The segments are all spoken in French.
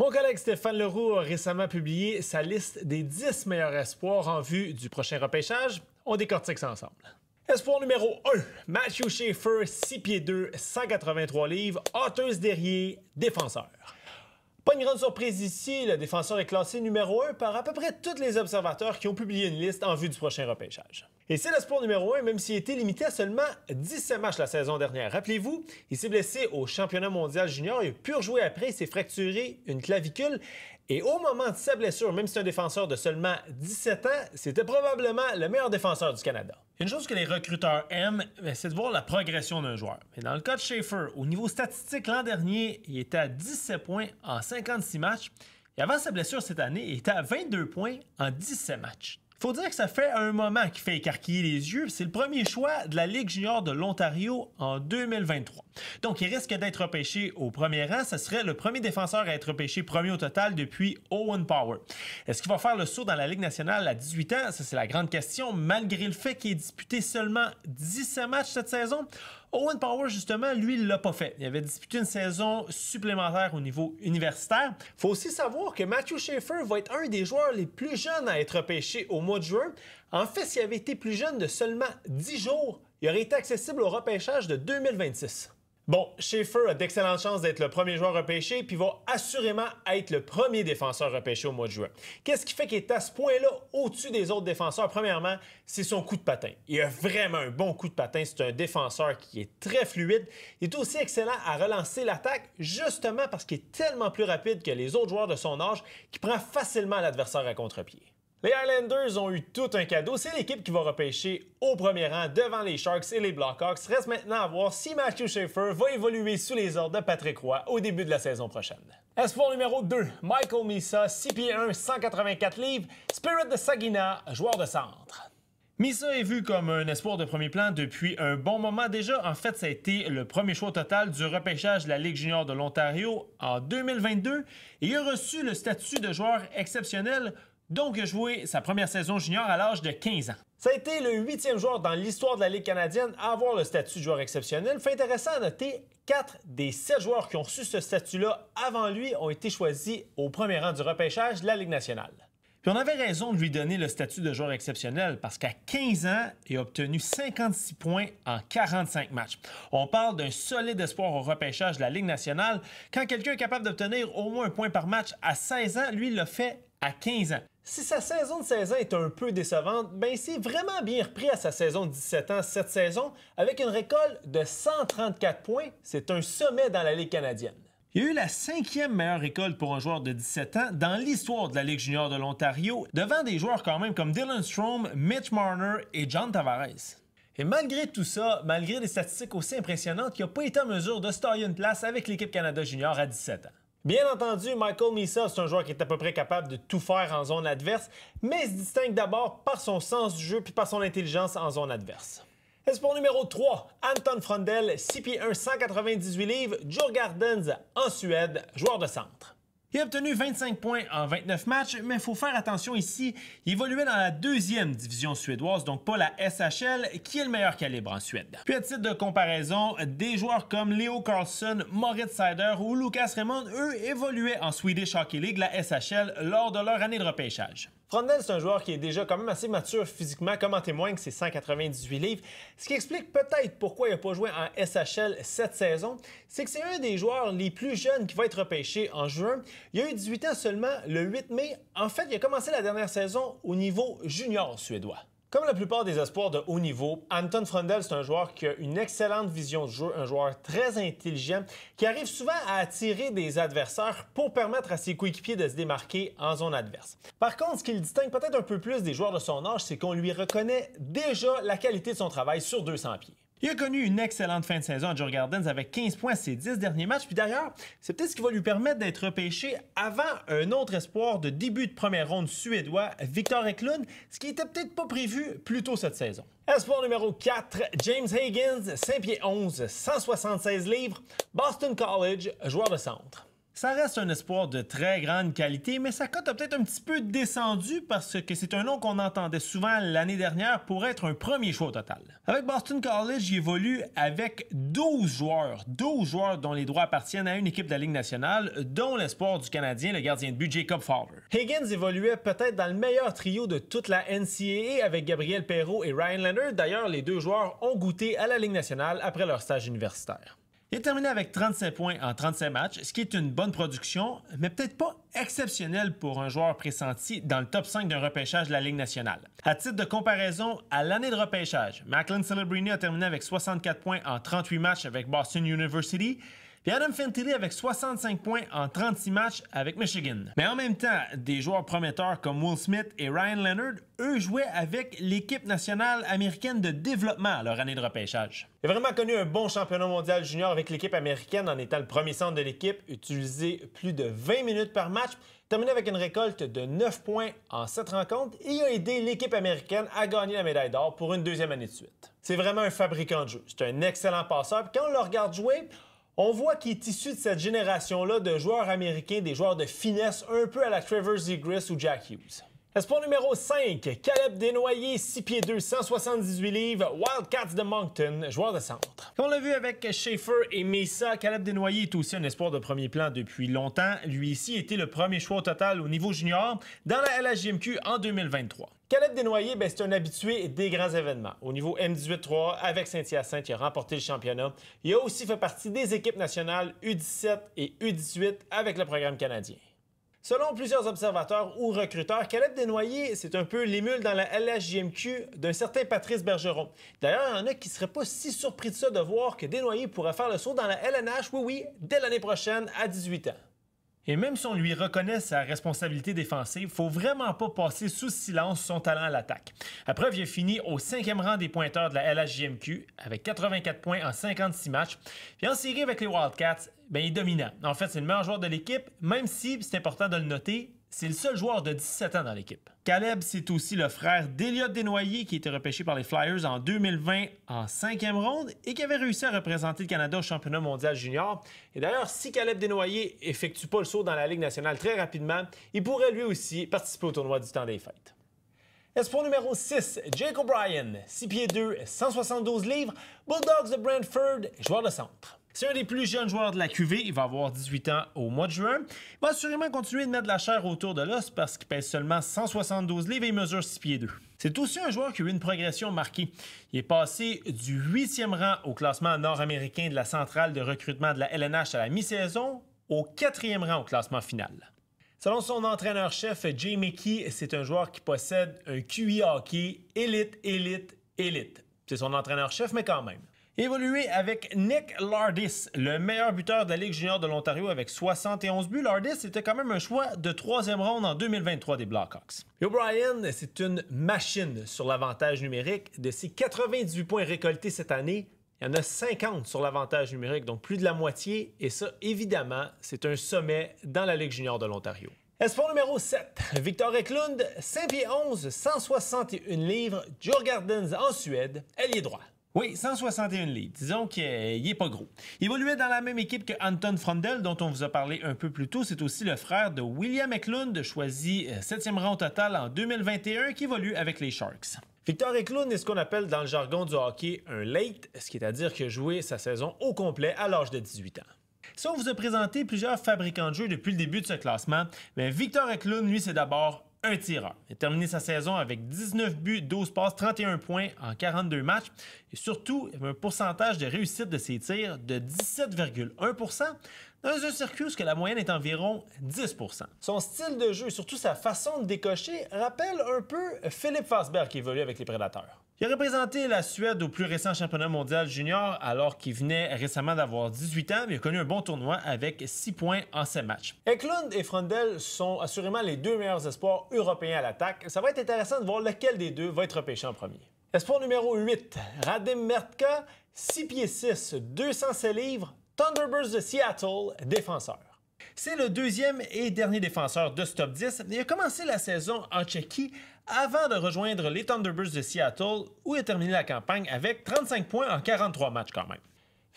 Mon collègue Stéphane Leroux a récemment publié sa liste des 10 meilleurs espoirs en vue du prochain repêchage. On décortique ça ensemble. Espoir numéro 1, Matthew Schaefer, 6 pieds 2, 183 livres, hauteuse derrière, défenseur. Pas une grande surprise ici, le défenseur est classé numéro 1 par à peu près tous les observateurs qui ont publié une liste en vue du prochain repêchage. Et c'est l'espoir numéro 1, même s'il a été limité à seulement 17 matchs la saison dernière. Rappelez-vous, il s'est blessé au championnat mondial junior, il a pu rejouer après, il s'est fracturé une clavicule. Et au moment de sa blessure, même si c'est un défenseur de seulement 17 ans, c'était probablement le meilleur défenseur du Canada. Une chose que les recruteurs aiment, c'est de voir la progression d'un joueur. Mais dans le cas de Schaefer, au niveau statistique, l'an dernier, il était à 17 points en 56 matchs. Et avant sa blessure cette année, il était à 22 points en 17 matchs. Il faut dire que ça fait un moment qu'il fait écarquiller les yeux. C'est le premier choix de la Ligue junior de l'Ontario en 2023. Donc, il risque d'être repêché au premier rang. Ce serait le premier défenseur à être repêché premier au total depuis Owen Power. Est-ce qu'il va faire le saut dans la Ligue nationale à 18 ans? Ça, c'est la grande question. Malgré le fait qu'il ait disputé seulement 17 matchs cette saison, Owen Power, justement, lui, il l'a pas fait. Il avait disputé une saison supplémentaire au niveau universitaire. Il faut aussi savoir que Matthew Schaefer va être un des joueurs les plus jeunes à être repêché au mois de juin. En fait, s'il avait été plus jeune de seulement 10 jours, il aurait été accessible au repêchage de 2026. Bon, Schaefer a d'excellentes chances d'être le premier joueur repêché, puis va assurément être le premier défenseur repêché au mois de juin. Qu'est-ce qui fait qu'il est à ce point-là au-dessus des autres défenseurs? Premièrement, c'est son coup de patin. Il a vraiment un bon coup de patin. C'est un défenseur qui est très fluide. Il est aussi excellent à relancer l'attaque, justement parce qu'il est tellement plus rapide que les autres joueurs de son âge, qu'il prend facilement l'adversaire à contre-pied. Les Highlanders ont eu tout un cadeau. C'est l'équipe qui va repêcher au premier rang devant les Sharks et les Blackhawks. Reste maintenant à voir si Matthew Schaefer va évoluer sous les ordres de Patrick Roy au début de la saison prochaine. Espoir numéro 2, Michael Misa, 6 pieds 1, 184 livres, Spirit de Saginaw, joueur de centre. Misa est vu comme un espoir de premier plan depuis un bon moment déjà. En fait, ça a été le premier choix total du repêchage de la Ligue junior de l'Ontario en 2022 et il a reçu le statut de joueur exceptionnel. Donc, il a joué sa première saison junior à l'âge de 15 ans. Ça a été le 8e joueur dans l'histoire de la Ligue canadienne à avoir le statut de joueur exceptionnel. Fait intéressant à noter, 4 des 7 joueurs qui ont reçu ce statut-là avant lui ont été choisis au premier rang du repêchage de la Ligue nationale. Puis on avait raison de lui donner le statut de joueur exceptionnel parce qu'à 15 ans, il a obtenu 56 points en 45 matchs. On parle d'un solide espoir au repêchage de la Ligue nationale. Quand quelqu'un est capable d'obtenir au moins un point par match à 16 ans, lui, il l'a fait à 15 ans. Si sa saison de 16 ans est un peu décevante, ben il s'est vraiment bien repris à sa saison de 17 ans cette saison avec une récolte de 134 points. C'est un sommet dans la Ligue canadienne. Il y a eu la 5e meilleure récolte pour un joueur de 17 ans dans l'histoire de la Ligue junior de l'Ontario, devant des joueurs quand même comme Dylan Strome, Mitch Marner et John Tavares. Et malgré tout ça, malgré des statistiques aussi impressionnantes, il n'a pas été en mesure de se tailler une place avec l'équipe Canada junior à 17 ans. Bien entendu, Michael Misa, c'est un joueur qui est à peu près capable de tout faire en zone adverse, mais il se distingue d'abord par son sens du jeu puis par son intelligence en zone adverse. Espoir numéro 3, Anton Frondell, 6 pieds 1, 198 livres, Djurgårdens en Suède, joueur de centre. Il a obtenu 25 points en 29 matchs, mais il faut faire attention ici, il évoluait dans la 2e division suédoise, donc pas la SHL, qui est le meilleur calibre en Suède. Puis à titre de comparaison, des joueurs comme Leo Carlsson, Moritz Seider ou Lucas Raymond, eux, évoluaient en Swedish Hockey League, la SHL, lors de leur année de repêchage. Frondell, c'est un joueur qui est déjà quand même assez mature physiquement, comme en témoigne ses 198 livres, ce qui explique peut-être pourquoi il n'a pas joué en SHL cette saison, c'est que c'est un des joueurs les plus jeunes qui va être repêché en juin. Il a eu 18 ans seulement le 8 mai. En fait, il a commencé la dernière saison au niveau junior suédois. Comme la plupart des espoirs de haut niveau, Anton Frondell, c'est un joueur qui a une excellente vision de jeu, un joueur très intelligent, qui arrive souvent à attirer des adversaires pour permettre à ses coéquipiers de se démarquer en zone adverse. Par contre, ce qui le distingue peut-être un peu plus des joueurs de son âge, c'est qu'on lui reconnaît déjà la qualité de son travail sur 200 pieds. Il a connu une excellente fin de saison à Djurgårdens avec 15 points ses 10 derniers matchs. Puis d'ailleurs, c'est peut-être ce qui va lui permettre d'être repêché avant un autre espoir de début de première ronde suédois, Victor Eklund, ce qui n'était peut-être pas prévu plus tôt cette saison. Espoir numéro 4, James Higgins, 5 pieds 11, 176 livres, Boston College, joueur de centre. Ça reste un espoir de très grande qualité, mais sa cote a peut-être un petit peu descendu parce que c'est un nom qu'on entendait souvent l'année dernière pour être un premier choix au total. Avec Boston College, il évolue avec 12 joueurs dont les droits appartiennent à une équipe de la Ligue nationale, dont l'espoir du Canadien, le gardien de but Jacob Fowler. Higgins évoluait peut-être dans le meilleur trio de toute la NCAA avec Gabriel Perreault et Ryan Leonard. D'ailleurs, les deux joueurs ont goûté à la Ligue nationale après leur stage universitaire. Il a terminé avec 37 points en 35 matchs, ce qui est une bonne production, mais peut-être pas exceptionnel pour un joueur pressenti dans le top 5 d'un repêchage de la Ligue nationale. À titre de comparaison, à l'année de repêchage, Macklin Celebrini a terminé avec 64 points en 38 matchs avec Boston University, puis Adam Fantilli avec 65 points en 36 matchs avec Michigan. Mais en même temps, des joueurs prometteurs comme Will Smith et Ryan Leonard, eux jouaient avec l'équipe nationale américaine de développement à leur année de repêchage. Il a vraiment connu un bon championnat mondial junior avec l'équipe américaine en étant le premier centre de l'équipe, utilisé plus de 20 minutes par match, terminé avec une récolte de 9 points en 7 rencontres et il a aidé l'équipe américaine à gagner la médaille d'or pour une deuxième année de suite. C'est vraiment un fabricant de jeu. C'est un excellent passeur, puis quand on le regarde jouer, on voit qu'il est issu de cette génération-là de joueurs américains, des joueurs de finesse un peu à la Trevor Zegras ou Jack Hughes. Espoir numéro 5, Caleb Desnoyers, 6 pieds 2, 178 livres, Wildcats de Moncton, joueur de centre. Comme on l'a vu avec Schaefer et Mesa, Caleb Desnoyers est aussi un espoir de premier plan depuis longtemps. Lui ici a été le premier choix au total au niveau junior dans la LHJMQ en 2023. Caleb Desnoyers, c'est un habitué des grands événements. Au niveau M18-3, avec Saint-Hyacinthe, il a remporté le championnat. Il a aussi fait partie des équipes nationales U17 et U18 avec le programme canadien. Selon plusieurs observateurs ou recruteurs, Caleb Desnoyers, c'est un peu l'émule dans la LHJMQ d'un certain Patrice Bergeron. D'ailleurs, il y en a qui ne seraient pas si surpris de ça de voir que Desnoyers pourrait faire le saut dans la LNH, oui, dès l'année prochaine, à 18 ans. Et même si on lui reconnaît sa responsabilité défensive, faut vraiment pas passer sous silence son talent à l'attaque. À preuve, il a fini au 5e rang des pointeurs de la LHJMQ avec 84 points en 56 matchs. Puis en série avec les Wildcats, il est dominant. En fait, c'est le meilleur joueur de l'équipe, même si, c'est important de le noter, c'est le seul joueur de 17 ans dans l'équipe. Caleb, c'est aussi le frère d'Eliott Desnoyers qui a été repêché par les Flyers en 2020 en 5e ronde et qui avait réussi à représenter le Canada au championnat mondial junior. Et d'ailleurs, si Caleb Desnoyers effectue pas le saut dans la Ligue nationale très rapidement, il pourrait lui aussi participer au tournoi du temps des fêtes. Espoir numéro 6, Jake O'Brien, 6 pieds 2, 172 livres, Bulldogs de Brantford, joueur de centre. C'est un des plus jeunes joueurs de la QV, il va avoir 18 ans au mois de juin. Il va assurément continuer de mettre de la chair autour de l'os parce qu'il pèse seulement 172 livres et il mesure 6 pieds 2. C'est aussi un joueur qui a eu une progression marquée. Il est passé du 8e rang au classement nord-américain de la centrale de recrutement de la LNH à la mi-saison au 4e rang au classement final. Selon son entraîneur-chef, Jay Mickey, c'est un joueur qui possède un QI hockey élite. C'est son entraîneur-chef, mais quand même. Évolué avec Nick Lardis, le meilleur buteur de la Ligue junior de l'Ontario avec 71 buts. Lardis était quand même un choix de 3e ronde en 2023 des Blackhawks. Et O'Brien, c'est une machine sur l'avantage numérique. De ses 98 points récoltés cette année, il y en a 50 sur l'avantage numérique, donc plus de la moitié. Et ça, évidemment, c'est un sommet dans la Ligue junior de l'Ontario. Espoir numéro 7, Victor Eklund, 5 pieds 11, 161 livres, Djurgårdens en Suède, ailier droit. Oui, 161 livres. Disons qu'il n'est pas gros. Il évoluait dans la même équipe que Anton Frondel, dont on vous a parlé un peu plus tôt. C'est aussi le frère de William Eklund, choisi 7e rang au total en 2021, qui évolue avec les Sharks. Victor Eklund est ce qu'on appelle dans le jargon du hockey un late, ce qui est à dire qu'il a joué sa saison au complet à l'âge de 18 ans. Si on vous a présenté plusieurs fabricants de jeux depuis le début de ce classement, mais Victor Eklund, lui, c'est d'abord un tireur. Il a terminé sa saison avec 19 buts, 12 passes, 31 points en 42 matchs. Et surtout, il avait un pourcentage de réussite de ses tirs de 17,1 % dans un circuit où la moyenne est environ 10 %. Son style de jeu et surtout sa façon de décocher rappelle un peu Philippe Forsberg qui évolue avec les Prédateurs. Il a représenté la Suède au plus récent championnat mondial junior alors qu'il venait récemment d'avoir 18 ans, mais il a connu un bon tournoi avec 6 points en 7 matchs. Eklund et Frondel sont assurément les deux meilleurs espoirs européens à l'attaque. Ça va être intéressant de voir lequel des deux va être repêché en premier. Espoir numéro 8, Radim Mertka, 6 pieds 6, 207 livres, Thunderbirds de Seattle, défenseur. C'est le deuxième et dernier défenseur de ce top 10. Il a commencé la saison en Tchéquie avant de rejoindre les Thunderbirds de Seattle où il a terminé la campagne avec 35 points en 43 matchs quand même.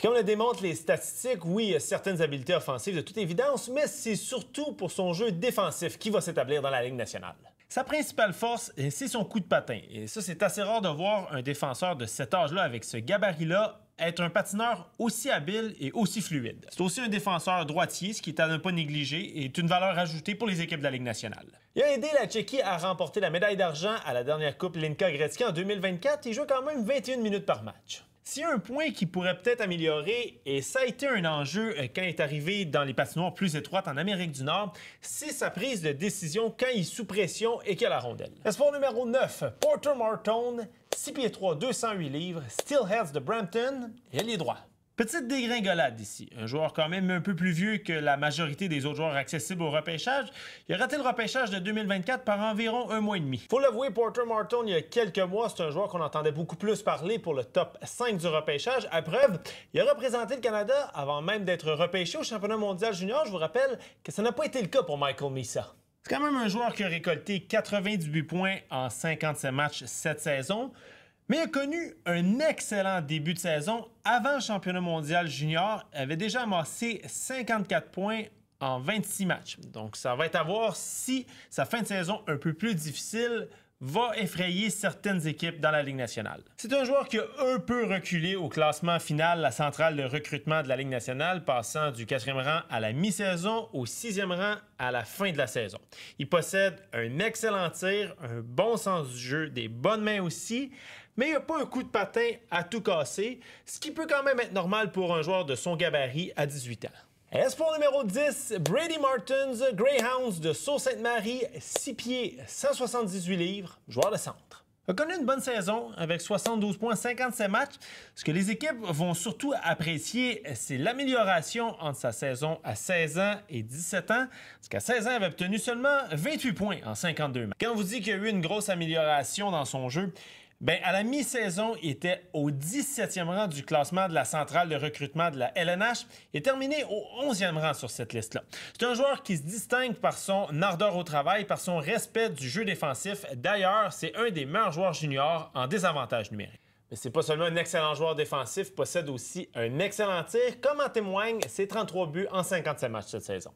Comme le démontrent les statistiques, oui, il a certaines habiletés offensives de toute évidence, mais c'est surtout pour son jeu défensif qui va s'établir dans la Ligue nationale. Sa principale force, c'est son coup de patin. Et ça, c'est assez rare de voir un défenseur de cet âge-là, avec ce gabarit-là, être un patineur aussi habile et aussi fluide. C'est aussi un défenseur droitier, ce qui est à ne pas négliger et est une valeur ajoutée pour les équipes de la Ligue nationale. Il a aidé la Tchéquie à remporter la médaille d'argent à la dernière Coupe Linka Gretzky en 2024 et joue quand même 21 minutes par match. S'il y a un point qui pourrait peut-être améliorer, et ça a été un enjeu quand il est arrivé dans les patinoires plus étroites en Amérique du Nord, c'est sa prise de décision quand il est sous pression et qu'il a la rondelle. Espoir numéro 9, Porter Martone, 6 pieds 3, 208 livres, Steelheads de Brampton, et ailier droit. Petite dégringolade ici. Un joueur quand même un peu plus vieux que la majorité des autres joueurs accessibles au repêchage. Il a raté le repêchage de 2024 par environ un mois et demi. Faut l'avouer, Porter Martone, il y a quelques mois, c'est un joueur qu'on entendait beaucoup plus parler pour le top 5 du repêchage. À preuve, il a représenté le Canada avant même d'être repêché au championnat mondial junior. Je vous rappelle que ça n'a pas été le cas pour Michael Misa. C'est quand même un joueur qui a récolté 98 points en 57 matchs cette saison. Mais il a connu un excellent début de saison. Avant le championnat mondial junior, il avait déjà amassé 54 points en 26 matchs. Donc, ça va être à voir si sa fin de saison un peu plus difficile va effrayer certaines équipes dans la Ligue nationale. C'est un joueur qui a un peu reculé au classement final, la centrale de recrutement de la Ligue nationale, passant du 4e rang à la mi-saison au 6e rang à la fin de la saison. Il possède un excellent tir, un bon sens du jeu, des bonnes mains aussi, mais il n'a pas un coup de patin à tout casser, ce qui peut quand même être normal pour un joueur de son gabarit à 18 ans. Espoir numéro 10, Brady Martins, Greyhounds de Sault-Sainte-Marie, 6 pieds, 178 livres, joueur de centre. Il a connu une bonne saison avec 72 points, 57 matchs. Ce que les équipes vont surtout apprécier, c'est l'amélioration entre sa saison à 16 ans et 17 ans. Parce qu'à 16 ans, il avait obtenu seulement 28 points en 52 matchs. Quand on vous dit qu'il y a eu une grosse amélioration dans son jeu, bien, à la mi-saison, il était au 17e rang du classement de la centrale de recrutement de la LNH et terminé au 11e rang sur cette liste-là. C'est un joueur qui se distingue par son ardeur au travail, par son respect du jeu défensif. D'ailleurs, c'est un des meilleurs joueurs juniors en désavantage numérique. Mais c'est pas seulement un excellent joueur défensif, il possède aussi un excellent tir, comme en témoignent ses 33 buts en 57 matchs cette saison.